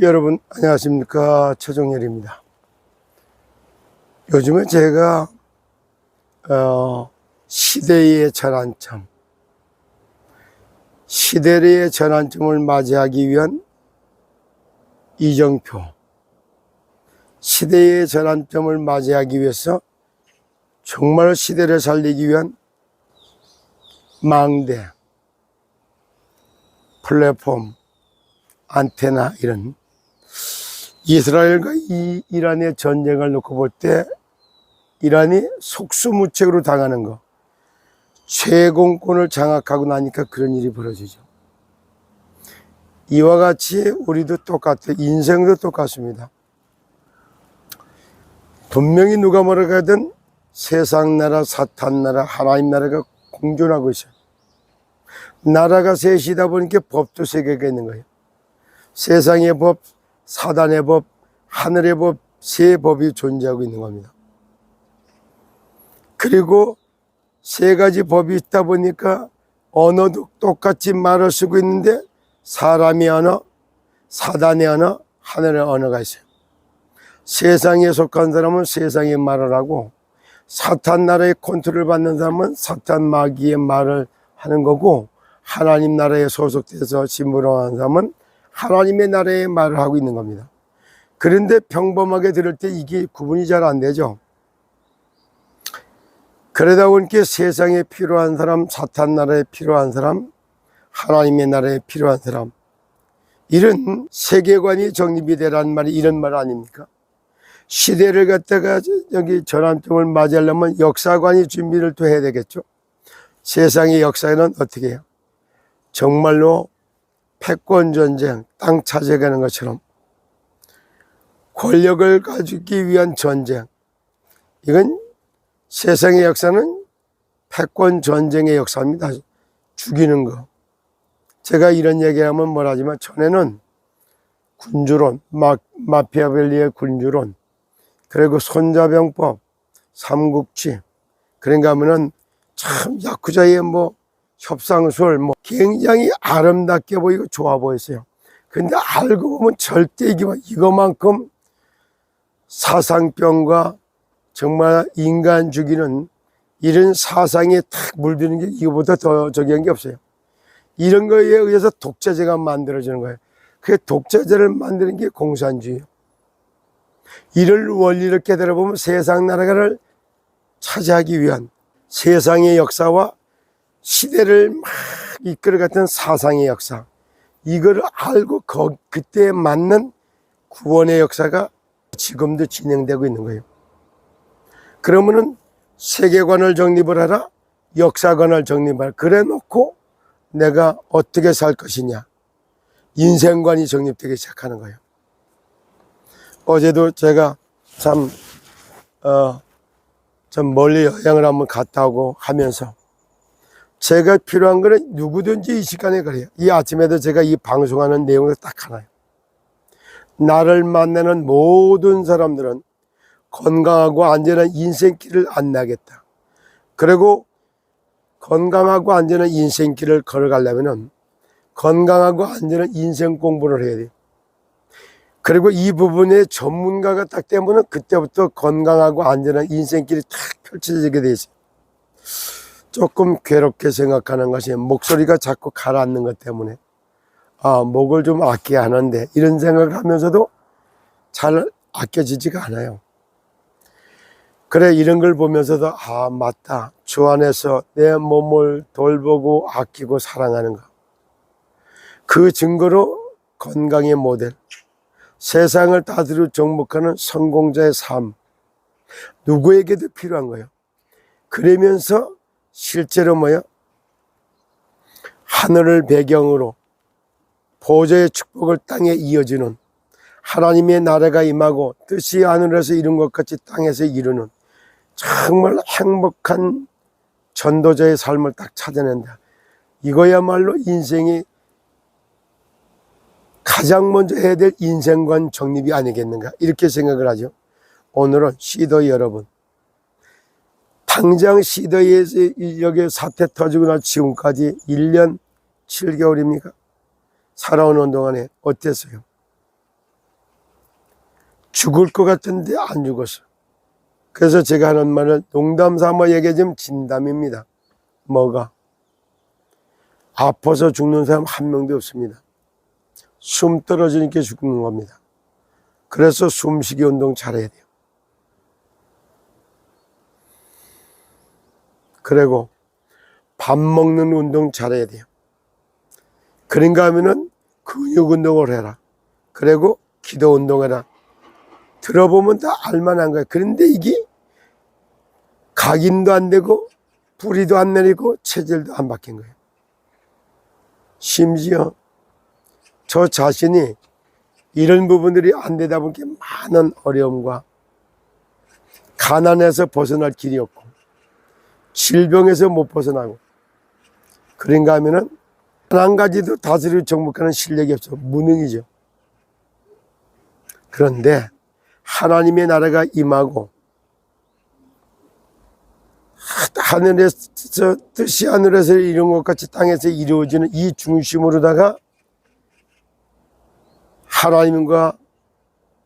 여러분 안녕하십니까, 최종렬입니다. 요즘에 제가 시대의 전환점, 시대의 전환점을 맞이하기 위한 이정표, 시대의 전환점을 맞이하기 위해서 정말 시대를 살리기 위한 망대, 플랫폼, 안테나, 이런 이스라엘과 이란의 전쟁을 놓고 볼 때 이란이 속수무책으로 당하는 거, 제공권을 장악하고 나니까 그런 일이 벌어지죠. 이와 같이 우리도 똑같아요. 인생도 똑같습니다. 분명히 누가 뭐라고 하든 세상 나라, 사탄 나라, 하나님 나라가 공존하고 있어요. 나라가 셋이다 보니까 법도 세 개가 있는 거예요. 세상의 법, 사단의 법, 하늘의 법, 세 법이 존재하고 있는 겁니다. 그리고 세 가지 법이 있다 보니까 언어도 똑같이 말을 쓰고 있는데 사람의 언어, 사단의 언어, 하늘의 언어가 있어요. 세상에 속한 사람은 세상의 말을 하고, 사탄 나라의 컨트롤을 받는 사람은 사탄 마귀의 말을 하는 거고, 하나님 나라에 소속돼서 심부름하는 사람은 하나님의 나라의 말을 하고 있는 겁니다. 그런데 평범하게 들을 때 이게 구분이 잘 안 되죠. 그러다 보니까 세상에 필요한 사람, 사탄 나라에 필요한 사람, 하나님의 나라에 필요한 사람, 이런 세계관이 정립이 되라는 말이 이런 말 아닙니까? 시대를 갖다가 여기 전환점을 맞이하려면 역사관이 준비를 또 해야 되겠죠. 세상의 역사는 어떻게 해요? 정말로 패권전쟁, 땅 차지해가는 것처럼 권력을 가지기 위한 전쟁, 이건 세상의 역사는 패권전쟁의 역사입니다. 죽이는 거. 제가 이런 얘기하면 뭐라지만 전에는 군주론, 마피아벨리의 군주론, 그리고 손자병법, 삼국지, 그런가 하면은 참 야쿠자의 협상술, 굉장히 아름답게 보이고 좋아 보였어요. 근데 알고 보면 절대 이거만큼 사상병과 정말 인간 죽이는 이런 사상에 탁 물드는 게 이거보다 더 저기한 게 없어요. 이런 거에 의해서 독재제가 만들어지는 거예요. 그 독재제를 만드는 게 공산주의예요. 이를 원리를 깨달아보면 세상 나라를 차지하기 위한 세상의 역사와 시대를 막 이끌어갔던 사상의 역사, 이거를 알고 그때에 맞는 구원의 역사가 지금도 진행되고 있는 거예요. 그러면은 세계관을 정립을 하라, 역사관을 정립하라. 그래 놓고 내가 어떻게 살 것이냐, 인생관이 정립되기 시작하는 거예요. 어제도 제가 좀 멀리 여행을 한번 갔다 오고 하면서 제가 필요한 거는 누구든지 이 시간에 그래요. 이 아침에도 제가 이 방송하는 내용이 딱 하나요. 나를 만나는 모든 사람들은 건강하고 안전한 인생길을 안내하겠다. 그리고 건강하고 안전한 인생길을 걸어가려면 건강하고 안전한 인생 공부를 해야 돼요. 그리고 이 부분에 전문가가 딱 되면 그때부터 건강하고 안전한 인생길이 탁 펼쳐지게 돼 있어요. 조금 괴롭게 생각하는 것이 목소리가 자꾸 가라앉는 것 때문에 목을 좀 아껴야 하는데, 이런 생각을 하면서도 잘 아껴지지가 않아요. 그래, 이런 걸 보면서도 맞다, 주 안에서 내 몸을 돌보고 아끼고 사랑하는 것, 그 증거로 건강의 모델, 세상을 다스리고 정복하는 성공자의 삶, 누구에게도 필요한 거예요. 그러면서 실제로 하늘을 배경으로 보좌의 축복을 땅에 이어주는 하나님의 나라가 임하고 뜻이 하늘에서 이룬 것 같이 땅에서 이루는 정말 행복한 전도자의 삶을 딱 찾아낸다. 이거야말로 인생이 가장 먼저 해야 될 인생관 정립이 아니겠는가, 이렇게 생각을 하죠. 오늘은 시더 여러분, 당장 시더에서 여기 사태 터지고 나 지금까지 1년 7개월입니까? 살아오는 동안에 어땠어요? 죽을 것 같은데 안 죽었어. 그래서 제가 하는 말은 농담 삼아 얘기하자면 진담입니다. 뭐가? 아파서 죽는 사람 한 명도 없습니다. 숨 떨어지니까 죽는 겁니다. 그래서 숨쉬기 운동 잘해야 돼요. 그리고 밥 먹는 운동 잘해야 돼요. 그런가 하면은 근육 운동을 해라. 그리고 기도 운동해라. 들어보면 다 알만한 거예요. 그런데 이게 각인도 안 되고 뿌리도 안 내리고 체질도 안 바뀐 거예요. 심지어 저 자신이 이런 부분들이 안 되다 보니까 많은 어려움과 가난에서 벗어날 길이 없고 질병에서 못 벗어나고 그런가 하면은 한 가지도 다스리고 정복하는 실력이 없어 무능이죠. 그런데 하나님의 나라가 임하고 하늘에서 뜻이 하늘에서 이룬 것 같이 땅에서 이루어지는 이 중심으로다가 하나님과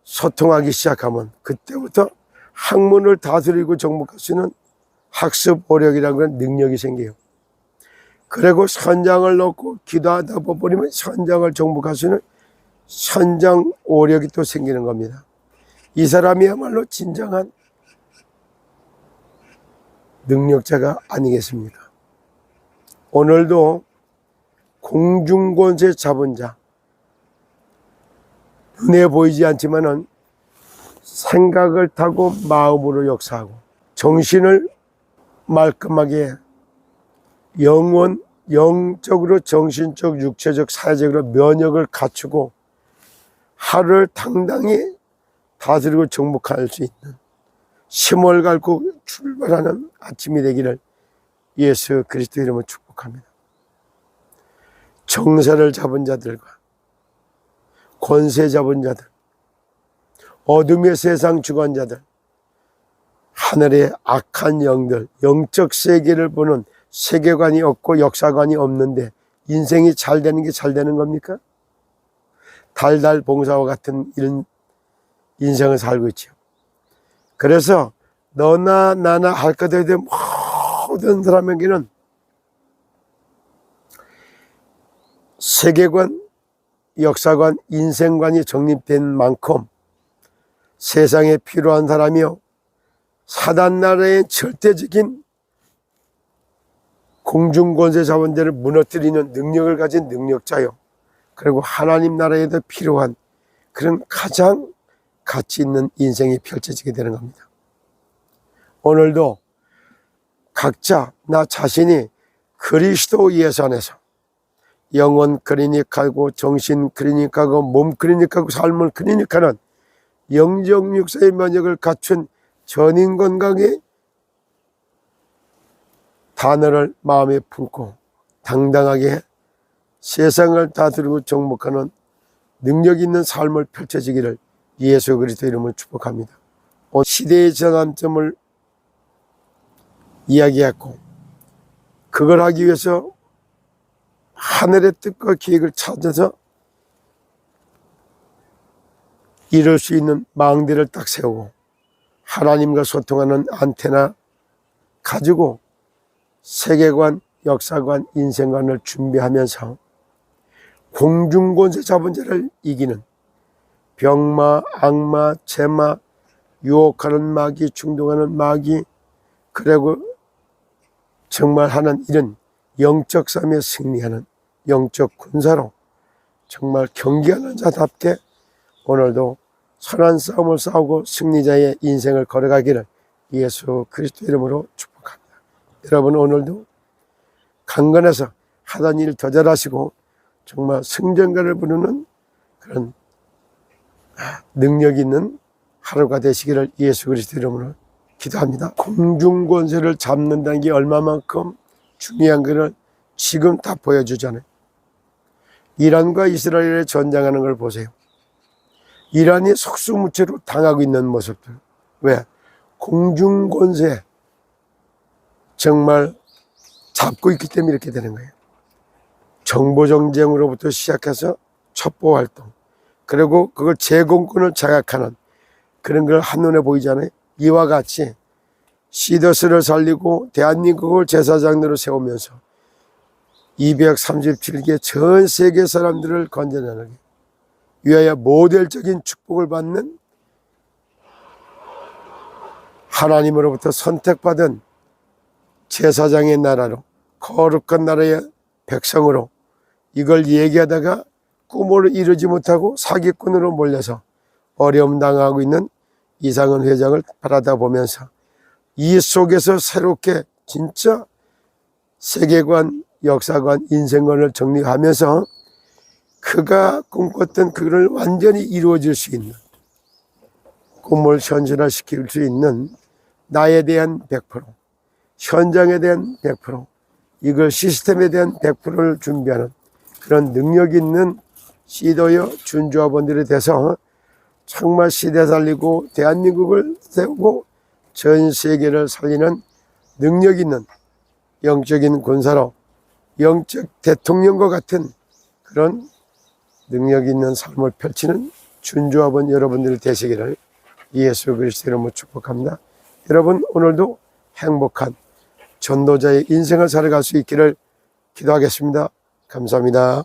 소통하기 시작하면 그때부터 학문을 다스리고 정복할 수 있는 학습 오력이라는 그런 능력이 생겨요. 그리고 선장을 놓고 기도하다 보면 선장을 정복할 수 있는 선장 오력이 또 생기는 겁니다. 이 사람이야말로 진정한 능력자가 아니겠습니까? 오늘도 공중권세 잡은 자, 눈에 보이지 않지만은 생각을 타고 마음으로 역사하고 정신을 말끔하게 영적으로 정신적, 육체적, 사회적으로 면역을 갖추고 하루를 당당히 다스리고 정복할 수 있는 힘을 갖고 출발하는 아침이 되기를 예수 그리스도 이름으로 축복합니다. 정사를 잡은 자들과 권세 잡은 자들, 어둠의 세상 주관자들, 하늘의 악한 영들, 영적 세계를 보는 세계관이 없고 역사관이 없는데 인생이 잘 되는 게 잘 되는 겁니까? 달달 봉사와 같은 이런 인생을 살고 있죠. 그래서 너나 나나 할 것에 대한 모든 사람에게는 세계관, 역사관, 인생관이 정립된 만큼 세상에 필요한 사람이요 사단 나라의 절대적인 공중권세 자본제를 무너뜨리는 능력을 가진 능력자요 그리고 하나님 나라에도 필요한 그런 가장 가치 있는 인생이 펼쳐지게 되는 겁니다. 오늘도 각자 나 자신이 그리스도 예수 안에서 영혼 클리닉하고 정신 클리닉하고 몸 클리닉하고 삶을 클리닉하는 영적 육사의 면역을 갖춘 전인 건강의 단어를 마음에 품고 당당하게 세상을 다스리고 정복하는 능력 있는 삶을 펼쳐지기를 예수 그리스도 이름으로 축복합니다. 시대의 전환점을 이야기했고 그걸 하기 위해서 하늘의 뜻과 계획을 찾아서 이룰 수 있는 망대를 딱 세우고 하나님과 소통하는 안테나 가지고 세계관, 역사관, 인생관을 준비하면서 공중권세 잡은 자를 이기는 병마, 악마, 재마, 유혹하는 마귀, 충동하는 마귀 그리고 정말 하는 이런 영적 싸움에 승리하는 영적 군사로 정말 경기하는 자답게 오늘도 선한 싸움을 싸우고 승리자의 인생을 걸어가기를 예수 그리스도 이름으로 축복합니다. 여러분 오늘도 강건해서 하던 일 더 잘하시고 정말 승전가를 부르는 그런 능력 있는 하루가 되시기를 예수 그리스도 이름으로 기도합니다. 공중권세를 잡는다는 게 얼마만큼 중요한 것을 지금 다 보여주잖아요. 이란과 이스라엘의 전쟁하는 걸 보세요. 이란이 속수무책으로 당하고 있는 모습들. 왜? 공중권세 정말 잡고 있기 때문에 이렇게 되는 거예요. 정보정쟁으로부터 시작해서 첩보활동 그리고 그걸 제공권을 장악하는 그런 걸 한눈에 보이잖아요. 이와 같이 시더스를 살리고 대한민국을 제사장으로 세우면서 237개 전 세계 사람들을 건져내기 위하여 모델적인 축복을 받는 하나님으로부터 선택받은 제사장의 나라로, 거룩한 나라의 백성으로 이걸 얘기하다가 꿈을 이루지 못하고 사기꾼으로 몰려서 어려움 당하고 있는 이상은 회장을 바라다 보면서 이 속에서 새롭게 진짜 세계관, 역사관, 인생관을 정리하면서 그가 꿈꿨던 그걸 완전히 이루어질 수 있는, 꿈을 현실화시킬 수 있는 나에 대한 100%, 현장에 대한 100%, 이걸 시스템에 대한 100%를 준비하는 그런 능력 있는 시도여 준조합원들이 돼서 정말 시대 살리고 대한민국을 세우고 전 세계를 살리는 능력 있는 영적인 군사로, 영적 대통령과 같은 그런 능력 있는 삶을 펼치는 준조합원 여러분들이 되시기를 예수 그리스도 이름으로 축복합니다. 여러분 오늘도 행복한 전도자의 인생을 살아갈 수 있기를 기도하겠습니다. 감사합니다.